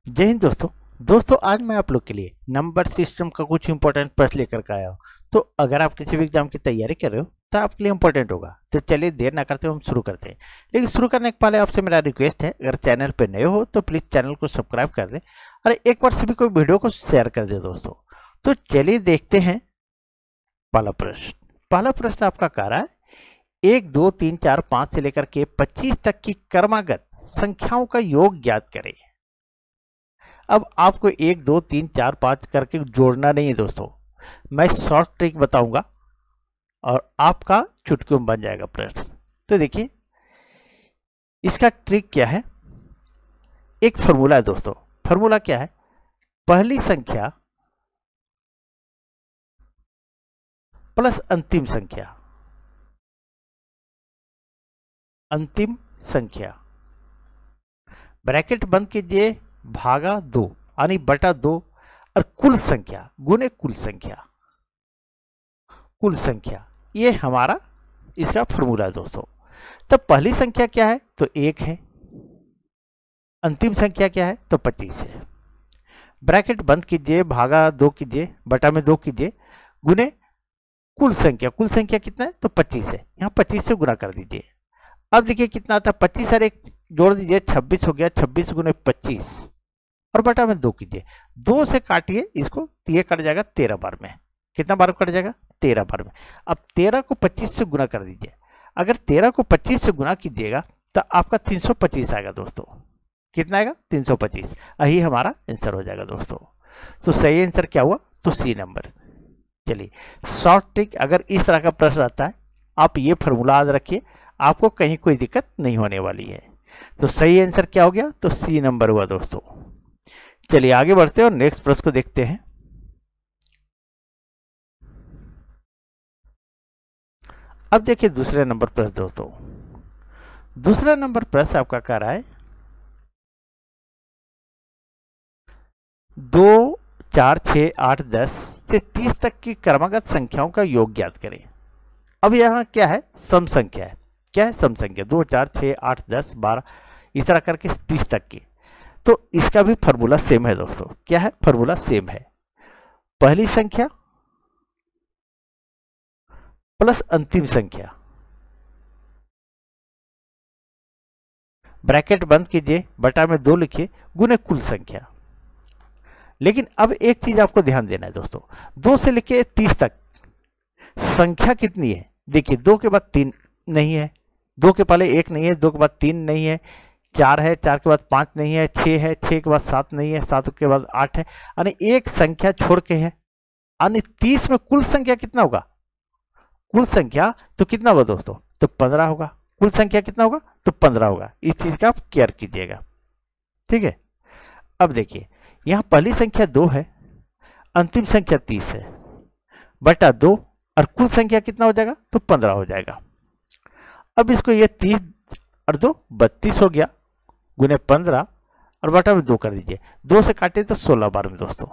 जय हिंद दोस्तों आज मैं आप लोग के लिए नंबर सिस्टम का कुछ इंपॉर्टेंट प्रश्न लेकर के आया हूँ। तो अगर आप किसी भी एग्जाम की तैयारी कर रहे हो तो आपके लिए इंपॉर्टेंट होगा। तो चलिए देर ना करते हुए हम शुरू करते हैं। लेकिन शुरू करने के पहले आपसे मेरा रिक्वेस्ट है, अगर चैनल पर नए हो तो प्लीज़ चैनल को सब्सक्राइब कर दें और एक बार सभी को वीडियो को शेयर कर दे दोस्तों। तो चलिए देखते हैं पहला प्रश्न। पहला प्रश्न आपका कह रहा है 1 2 3 4 5 से लेकर के 25 तक की क्रमागत संख्याओं का योग ज्ञात करें। अब आपको 1 2 3 4 5 करके जोड़ना नहीं है दोस्तों, मैं शॉर्ट ट्रिक बताऊंगा और आपका चुटकियों में बन जाएगा प्रश्न। तो देखिए इसका ट्रिक क्या है। एक फॉर्मूला है दोस्तों। फॉर्मूला क्या है? पहली संख्या प्लस अंतिम संख्या, अंतिम संख्या ब्रैकेट बंद कीजिए, भागा 2 यानी बटा 2 और कुल संख्या गुने कुल संख्या, कुल संख्या ये हमारा इसका फॉर्मूला है दोस्तों। तब पहली संख्या क्या है? तो 1 है। अंतिम संख्या क्या है? तो 25 है। ब्रैकेट बंद कीजिए, भागा 2 कीजिए, बटा में 2 कीजिए, गुने कुल संख्या। कुल संख्या कितना है? तो 25 है। यहाँ 25 से गुना कर दीजिए। अब देखिए कितना आता है, 25 और 1 जोड़ दीजिए, 26 हो गया। 26 गुने 25 और बटा में 2 कीजिए। 2 से काटिए इसको, ये कट जाएगा 13 बार में। कितना बार कट जाएगा? 13 बार में। अब 13 को 25 से गुना कर दीजिए। अगर 13 को 25 से गुना कीजिएगा तो आपका 325 आएगा दोस्तों। कितना आएगा? 325। यही हमारा आंसर हो जाएगा दोस्तों। तो सही आंसर क्या हुआ? तो सी नंबर। चलिए शॉर्ट ट्रिक, अगर इस तरह का प्रश्न आता है आप ये फॉर्मूला याद रखिए, आपको कहीं कोई दिक्कत नहीं होने वाली है। तो सही आंसर क्या हो गया? तो सी नंबर हुआ दोस्तों। चलिए आगे बढ़ते हैं और नेक्स्ट प्रश्न को देखते हैं। अब देखिए दूसरे नंबर प्रश्न दोस्तों। दूसरा नंबर प्रश्न आपका कह रहा है 2 4 6 8 10 से 30 तक की क्रमागत संख्याओं का योग ज्ञात करें। अब यहाँ क्या है? सम संख्या है। क्या है? सम संख्या। 2 4 6 8 10 12 इस तरह करके 30 तक की। तो इसका भी फॉर्मूला सेम है दोस्तों। क्या है? फॉर्मूला सेम है। पहली संख्या प्लस अंतिम संख्या, ब्रैकेट बंद कीजिए, बटा में 2 लिखिए, गुने कुल संख्या। लेकिन अब एक चीज आपको ध्यान देना है दोस्तों, 2 से लेके 30 तक संख्या कितनी है? देखिए 2 के बाद 3 नहीं है, 2 के पहले 1 नहीं है, 2 के बाद 3 नहीं है, 4 है, 4 के बाद 5 नहीं है, 6 है, 6 के बाद 7 नहीं है, 7 के बाद 8 है, यानी एक संख्या छोड़ के है। यानी 30 में कुल संख्या कितना होगा? कुल संख्या तो कितना होगा दोस्तों? तो 15 होगा। कुल संख्या कितना होगा? तो 15 होगा। इस चीज का आप केयर कीजिएगा, ठीक है। अब देखिए यहां पहली संख्या 2 है, अंतिम संख्या 30 है, बटा 2 और कुल संख्या कितना हो जाएगा? तो 15 हो जाएगा। अब इसको ये 30 और 2 32 हो गया, गुने 15 और बटा में 2 कर दीजिए। 2 से काटे तो 16 बार में दोस्तों,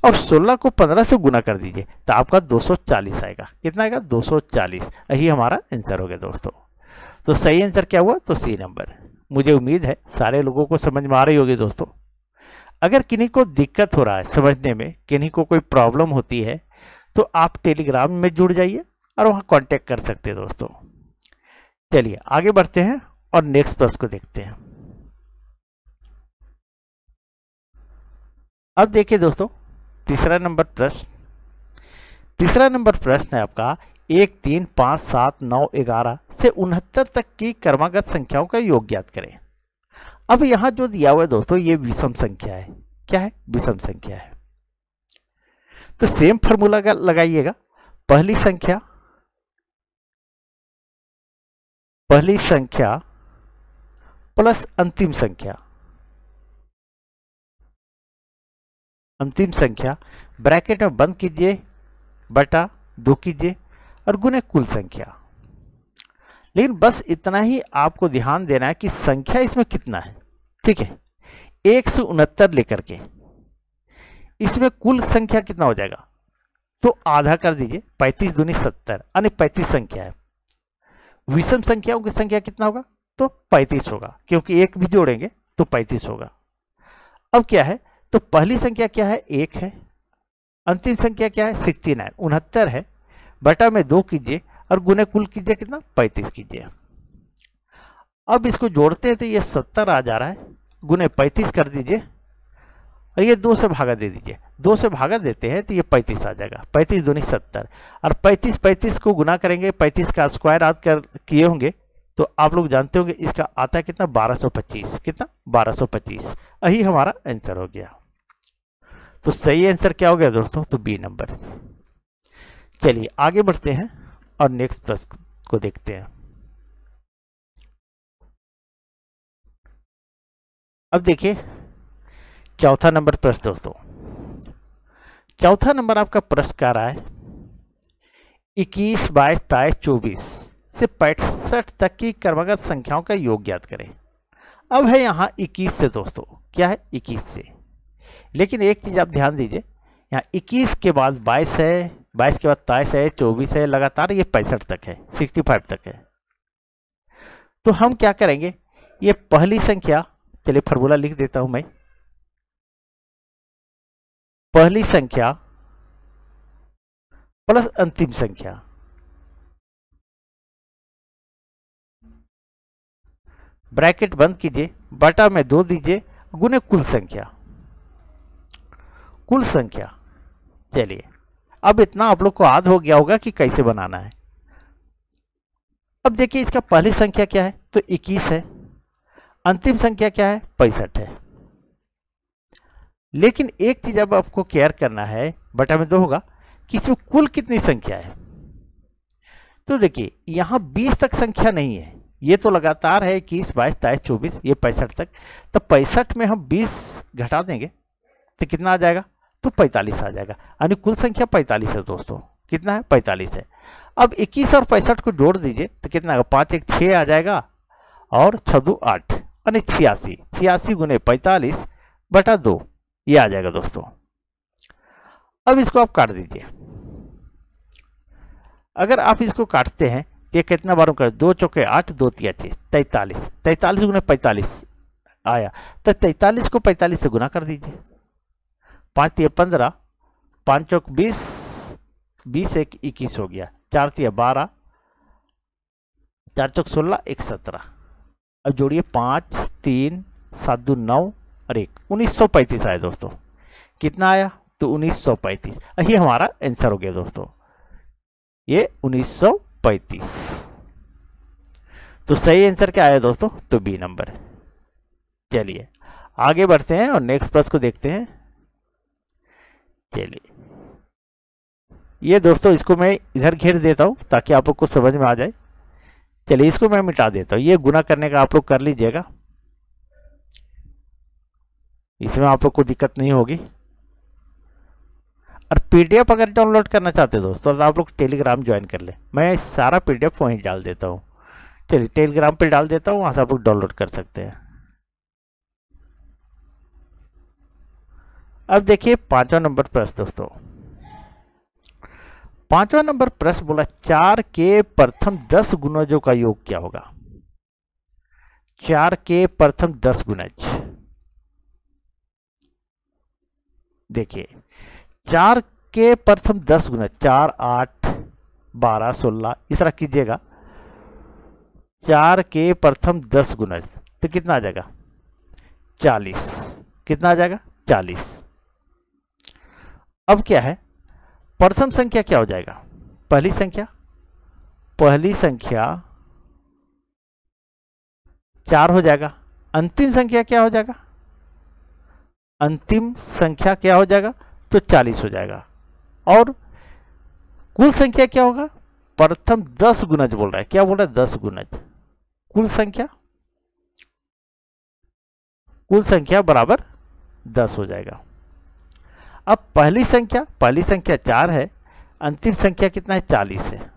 और 16 को 15 से गुना कर दीजिए तो आपका 240 आएगा। कितना आएगा? 240। यही हमारा आंसर हो गया दोस्तों। तो सही आंसर क्या हुआ? तो सी नंबर। मुझे उम्मीद है सारे लोगों को समझ में आ रही होगी दोस्तों। अगर किन्हीं को दिक्कत हो रहा है समझने में, किन्हीं को कोई प्रॉब्लम होती है, तो आप टेलीग्राम में जुड़ जाइए और वहां कांटेक्ट कर सकते हैं दोस्तों। चलिए आगे बढ़ते हैं और नेक्स्ट प्रश्न को देखते हैं। अब देखिए दोस्तों तीसरा नंबर प्रश्न। तीसरा नंबर प्रश्न है आपका 1 3 5 7 9 11 से 69 तक की क्रमागत संख्याओं का योग ज्ञात करें। अब यहां जो दिया हुआ है दोस्तों ये विषम संख्या है। क्या है? विषम संख्या है। तो सेम फॉर्मूला लगाइएगा। पहली संख्या प्लस अंतिम संख्या, अंतिम संख्या ब्रैकेट में बंद कीजिए, बटा 2 कीजिए और गुने कुल संख्या। लेकिन बस इतना ही आपको ध्यान देना है कि संख्या इसमें कितना है, ठीक है। 1 से 69 लेकर के इसमें कुल संख्या कितना हो जाएगा? तो आधा कर दीजिए, 35 दूनी 70 यानी 35 संख्या है। विषम संख्याओं की संख्या कितना होगा? तो 35 होगा, क्योंकि एक भी जोड़ेंगे तो 35 होगा। अब क्या है, तो पहली संख्या क्या है, 1 है, अंतिम संख्या क्या है 69, 69 है, बटा में 2 कीजिए और गुने कुल कीजिए कितना 35 कीजिए। अब इसको जोड़ते हैं तो ये 70 आ जा रहा है, गुने 35 कर दीजिए और ये 2 से भागा दे दीजिए, 2 से भागा देते हैं तो ये 35 आ जाएगा, 35 दूनी 70 और 35 को गुना करेंगे, 35 का स्क्वायर याद कर किए होंगे तो आप लोग जानते होंगे इसका आता है कितना 1225, कितना 1225, यही हमारा आंसर हो गया। तो सही आंसर क्या हो गया दोस्तों, तो बी नंबर। चलिए आगे बढ़ते हैं और नेक्स्ट प्रश्न को देखते हैं। अब देखिए चौथा नंबर प्रश्न दोस्तों, चौथा नंबर आपका प्रश्न क्या रहा है, 21, 22, 23, 24 से 65 तक की क्रमागत संख्याओं का योग ज्ञात करें। अब है यहाँ 21 से दोस्तों, क्या है 21 से, लेकिन एक चीज आप ध्यान दीजिए, यहाँ 21 के बाद 22 है, 22 के बाद 23 है, 24 है, लगातार ये 65 तक है, 65 तक है। तो हम क्या करेंगे, ये पहली संख्या, चलिए फार्मूला लिख देता हूं मैं, पहली संख्या प्लस अंतिम संख्या, ब्रैकेट बंद कीजिए, बटा में 2 दीजिए, गुने कुल संख्या, कुल संख्या। चलिए अब इतना आप लोग को याद हो गया होगा कि कैसे बनाना है। अब देखिए इसका पहली संख्या क्या है, तो 21 है, अंतिम संख्या क्या है 65 है। लेकिन एक चीज अब आपको केयर करना है, बटा में 2 होगा कि इसमें कुल कितनी संख्या है। तो देखिए यहां 20 तक संख्या नहीं है, ये तो लगातार है 21, 22, 23, 24, ये 65 तक, तो 65 में हम 20 घटा देंगे तो कितना आ जाएगा, तो 45 आ जाएगा, यानी कुल संख्या 45 है दोस्तों, कितना है 45 है। अब 21 और 65 को जोड़ दीजिए तो कितना आएगा, 5 1 6 आ जाएगा और 6 2 8, यानी 86, 86 गुने 45 बटा 2, ये आ जाएगा दोस्तों। अब इसको आप काट दीजिए, अगर आप इसको काटते हैं ये कितना बार कर, 2 चौके 8, 2 तिया 6, 43, 43 गुने 45 आया, तो 43 को 45 से गुना कर दीजिए, 5 तिया 15, 5 चौक 20, 20 1 21 हो गया, 4 तिया 12, 4 चौक 16, 1 17, अब जोड़िए 5 3 7 2 9 और 1, 1935 आया दोस्तों, कितना आया, तो 1935, यही हमारा आंसर हो गया दोस्तों, ये 1935। तो सही आंसर क्या आया दोस्तों, तो बी नंबर। चलिए आगे बढ़ते हैं और नेक्स्ट प्रश्न को देखते हैं। चलिए ये दोस्तों इसको मैं इधर घेर देता हूं ताकि आप लोग को समझ में आ जाए। चलिए इसको मैं मिटा देता हूं, ये गुना करने का आप लोग कर लीजिएगा, इसमें आप लोग को दिक्कत नहीं होगी। और पीडीएफ अगर डाउनलोड करना चाहते हैं दोस्तों तो आप लोग टेलीग्राम ज्वाइन कर ले, मैं सारा पीडीएफ वहीं डाल देता हूँ। चलिए टेलीग्राम पे डाल देता हूँ, वहाँ से आप लोग डाउनलोड कर सकते हैं। अब देखिए 5वां नंबर प्रश्न दोस्तों, 5वां नंबर प्रश्न बोला 4 के प्रथम 10 गुणजों का योग क्या होगा। 4 के प्रथम 10 गुणज, देखिए 4 के प्रथम 10 गुणज, 4 8 12 16 इस तरह कीजिएगा। 4 के प्रथम 10 गुणज तो कितना आ जाएगा 40, कितना आ जाएगा 40। अब क्या है, प्रथम संख्या क्या हो जाएगा, पहली संख्या, पहली संख्या 4 हो जाएगा, अंतिम संख्या क्या हो जाएगा, अंतिम संख्या क्या हो जाएगा, तो 40 हो जाएगा। और कुल संख्या क्या होगा, प्रथम 10 गुणज बोल रहा है, क्या बोल रहा है 10 गुणज, कुल संख्या बराबर 10 हो जाएगा। अब पहली संख्या 4 है, अंतिम संख्या कितना है 40 है,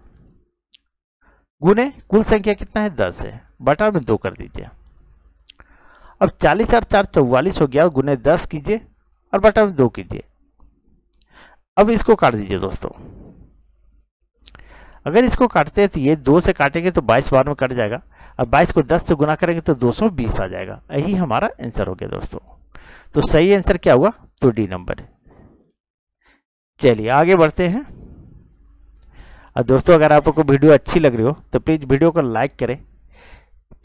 गुने कुल संख्या कितना है 10 है, बटा में 2 कर दीजिए। अब 40 और 4 44 हो गया, गुने 10 कीजिए और बटा में 2 कीजिए। अब इसको काट दीजिए दोस्तों, अगर इसको काटते हैं तो ये 2 से काटेंगे तो 22 बार में कट जाएगा, अब 22 को 10 से गुना करेंगे तो 220 आ जाएगा, यही हमारा आंसर हो गया दोस्तों। तो सही आंसर क्या हुआ? तो डी नंबर। चलिए आगे बढ़ते हैं। और दोस्तों अगर आपको वीडियो अच्छी लग रही हो तो प्लीज़ वीडियो को लाइक करें,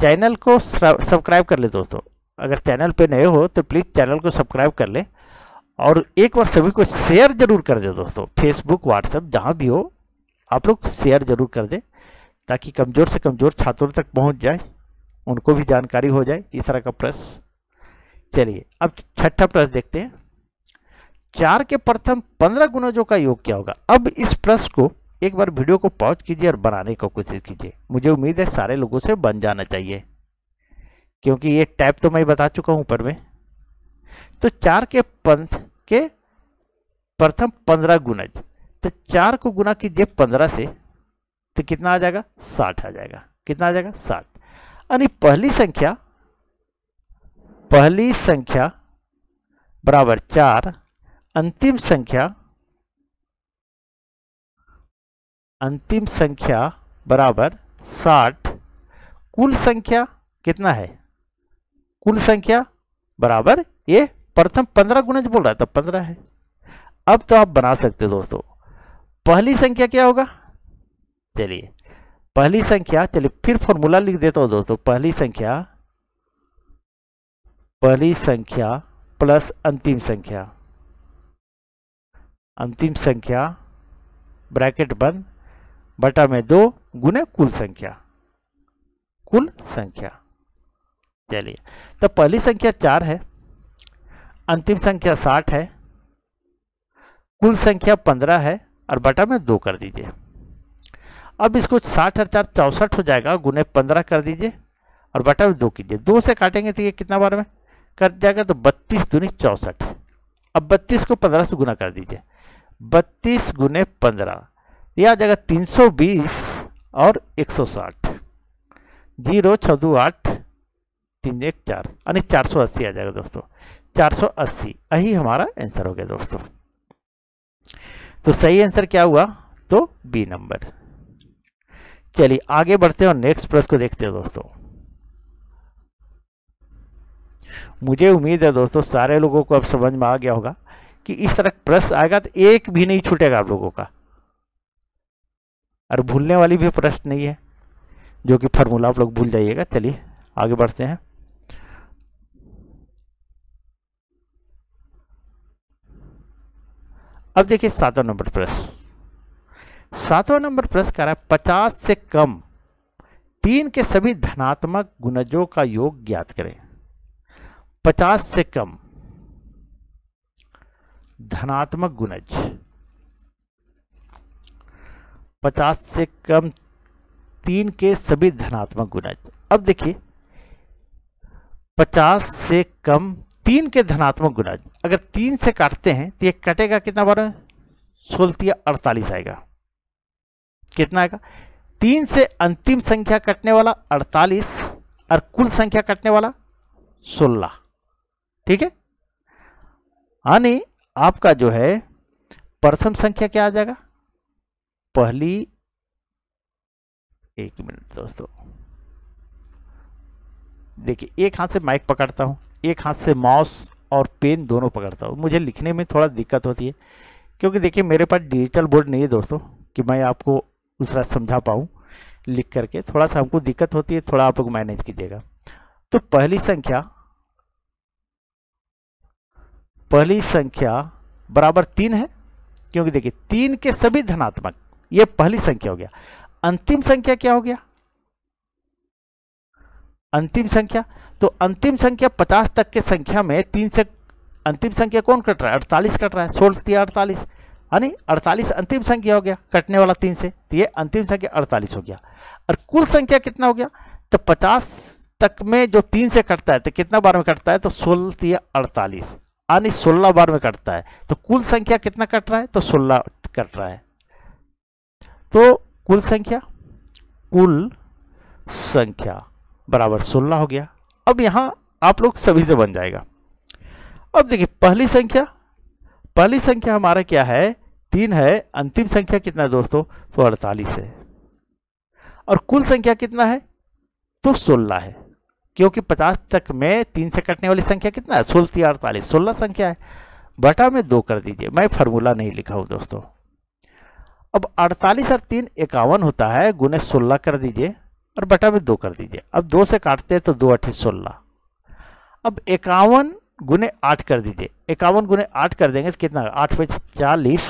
चैनल को सब्सक्राइब कर ले। दोस्तों अगर चैनल पे नए हो तो प्लीज़ चैनल को सब्सक्राइब कर ले, और एक बार सभी को शेयर जरूर कर दे दोस्तों, फेसबुक व्हाट्सएप जहाँ भी हो आप लोग शेयर जरूर कर दें, ताकि कमज़ोर से कमज़ोर छात्रों तक पहुँच जाए, उनको भी जानकारी हो जाए इस तरह का प्रश्न। चलिए अब छठा प्रश्न देखते हैं। 4 के प्रथम 15 गुणजों का योग क्या होगा? अब इस प्रश्न को एक बार वीडियो को पॉज कीजिए और बनाने की कोशिश कीजिए। मुझे उम्मीद है सारे लोगों से बन जाना चाहिए, क्योंकि ये टाइप तो मैं बता चुका हूं ऊपर में। तो 4 के प्रथम 15 गुणज, तो 4 को गुना कीजिए 15 से, तो कितना आ जाएगा? 60 आ जाएगा। कितना आ जाएगा? 60। यानी पहली संख्या बराबर 4, अंतिम संख्या बराबर 60, कुल संख्या कितना है? कुल संख्या बराबर, ये प्रथम 15 गुणज बोल रहा था, 15 है। अब तो आप बना सकते हो दोस्तों। पहली संख्या क्या होगा? चलिए पहली संख्या, चलिए फिर फॉर्मूला लिख देता हूं दोस्तों। पहली संख्या प्लस अंतिम संख्या ब्रैकेट बंद बटा में 2 गुने कुल संख्या। चलिए तो पहली संख्या 4 है, अंतिम संख्या 60 है, कुल संख्या 15 है, और बटा में 2 कर दीजिए। अब इसको 60 और 4 64 हो जाएगा, गुने 15 कर दीजिए और बटा में 2 कीजिए। 2 से काटेंगे तो ये कितना बार में कट जाएगा? तो 32 दूनी 64। अब 32 को 15 से गुना कर दीजिए, 32 गुने 15, यह आ जाएगा 320 और 160। 0 6 2 8 3 1 4, यानी 480 आ जाएगा दोस्तों। 480 यही हमारा आंसर हो गया दोस्तों। तो सही आंसर क्या हुआ? तो बी नंबर। चलिए आगे बढ़ते हैं और नेक्स्ट प्रश्न को देखते हैं दोस्तों। मुझे उम्मीद है दोस्तों सारे लोगों को अब समझ में आ गया होगा कि इस तरह प्रश्न आएगा तो एक भी नहीं छूटेगा आप लोगों का, और भूलने वाली भी प्रश्न नहीं है, जो कि फॉर्मूला आप लोग भूल जाइएगा। चलिए आगे बढ़ते हैं। अब देखिए 7वां नंबर प्रश्न। 7वां नंबर प्रश्न कह रहा है 50 से कम 3 के सभी धनात्मक गुणजों का योग ज्ञात करें। 50 से कम धनात्मक गुणज, 50 से कम 3 के सभी धनात्मक गुणज। अब देखिए 50 से कम 3 के धनात्मक गुणज, अगर 3 से काटते हैं तो ये कटेगा कितना बार? 16 48 आएगा। कितना आएगा? 3 से अंतिम संख्या कटने वाला 48 और कुल संख्या कटने वाला 16। ठीक है, यानी आपका जो है प्रथम संख्या क्या आ जाएगा? पहली, एक मिनट दोस्तों, देखिए एक हाथ से माइक पकड़ता हूं, एक हाथ से माउस और पेन दोनों पकड़ता हूं। मुझे लिखने में थोड़ा दिक्कत होती है, क्योंकि देखिए मेरे पास डिजिटल बोर्ड नहीं है दोस्तों कि मैं आपको दूसरा समझा पाऊँ लिख करके। थोड़ा सा हमको दिक्कत होती है, थोड़ा आप लोग मैनेज कीजिएगा। तो पहली संख्या बराबर 3 है, क्योंकि देखिए 3 के सभी धनात्मक, ये पहली संख्या हो गया। अंतिम संख्या क्या हो गया? अंतिम संख्या, तो अंतिम संख्या 50 तक के संख्या में 3 से अंतिम संख्या कौन कट रहा है? 48 कट रहा है। 16 48, यानी 48 अंतिम संख्या हो गया कटने वाला 3 से, तो ये अंतिम संख्या 48 हो गया। और कुल संख्या कितना हो गया? तो 50 तक में जो 3 से कटता है तो कितना बार में कटता है? तो 16 48, यानी 16 बार में कटता है। तो कुल संख्या कितना कट रहा है? तो 16 कट रहा है। तो कुल संख्या बराबर 16 हो गया। अब यहां आप लोग सभी से बन जाएगा। अब देखिए पहली संख्या हमारा क्या है? 3 है। अंतिम संख्या कितना है दोस्तों? तो 48 है। और कुल संख्या कितना है? तो 16 है। क्योंकि 50 तक में 3 से कटने वाली संख्या कितना है, 16 48, 16 संख्या है। बटा में 2 कर दीजिए, मैं फार्मूला नहीं लिखा हूं दोस्तों। अब 48 और 3 51 होता है, गुने 16 कर दीजिए और बटा में 2 कर दीजिए। अब 2 से काटते हैं तो 2 8 16। अब 51 गुने 8 कर दीजिए, 51 गुने 8 कर देंगे तो कितना, 8 पे 40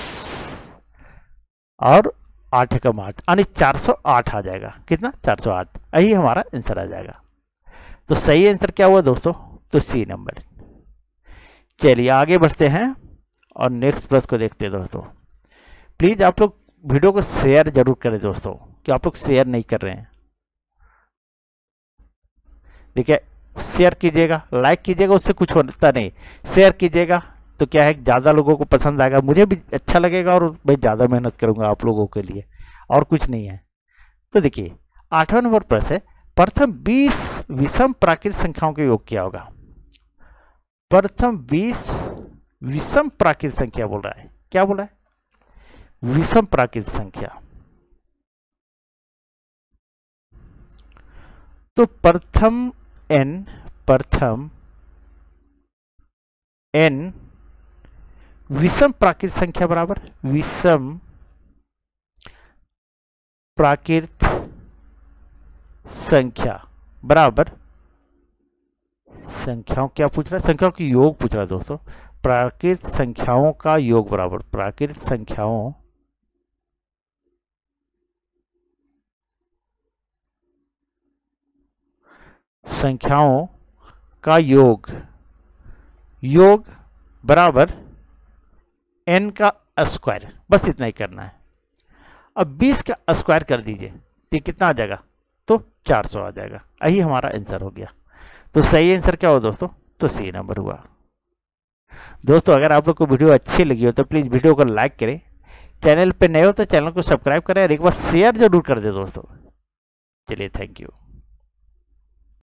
और 8 एकम 8 यानी 408 आ जाएगा। कितना, 408। यही हमारा आंसर आ जाएगा। तो सही आंसर क्या हुआ दोस्तों, तो सी नंबर। चलिए आगे बढ़ते हैं और नेक्स्ट प्रश्न को देखते हैं दोस्तों। प्लीज आप लोग वीडियो को शेयर जरूर करें दोस्तों, कि आप लोग शेयर नहीं कर रहे हैं। देखिए शेयर कीजिएगा, लाइक कीजिएगा, उससे कुछ होता नहीं। शेयर कीजिएगा तो क्या है, ज़्यादा लोगों को पसंद आएगा, मुझे भी अच्छा लगेगा और मैं ज़्यादा मेहनत करूंगा आप लोगों के लिए, और कुछ नहीं है। तो देखिए 8वां नंबर प्रश्न है, प्रथम 20 विषम प्राकृतिक संख्याओं का योग क्या होगा। प्रथम 20 विषम प्राकृतिक संख्या बोल रहा है, क्या बोल रहा है, विषम प्राकृतिक संख्या। तो प्रथम n विषम प्राकृतिक संख्या बराबर विषम प्राकृतिक संख्या बराबर संख्याओं, क्या पूछ रहा है, संख्याओं की योग पूछ रहा है दोस्तों। प्राकृतिक संख्याओं का योग बराबर प्राकृतिक संख्याओं का योग बराबर n का स्क्वायर, बस इतना ही करना है। अब 20 का स्क्वायर कर दीजिए तो कितना आ जाएगा, तो 400 आ जाएगा। यही हमारा आंसर हो गया। तो सही आंसर क्या हुआ दोस्तों, तो सी नंबर हुआ। दोस्तों अगर आप लोग को वीडियो अच्छी लगी हो तो प्लीज़ वीडियो को लाइक करें, चैनल पे नए हो तो चैनल को सब्सक्राइब करें और एक बार शेयर जरूर कर दे दोस्तों। चलिए थैंक यू।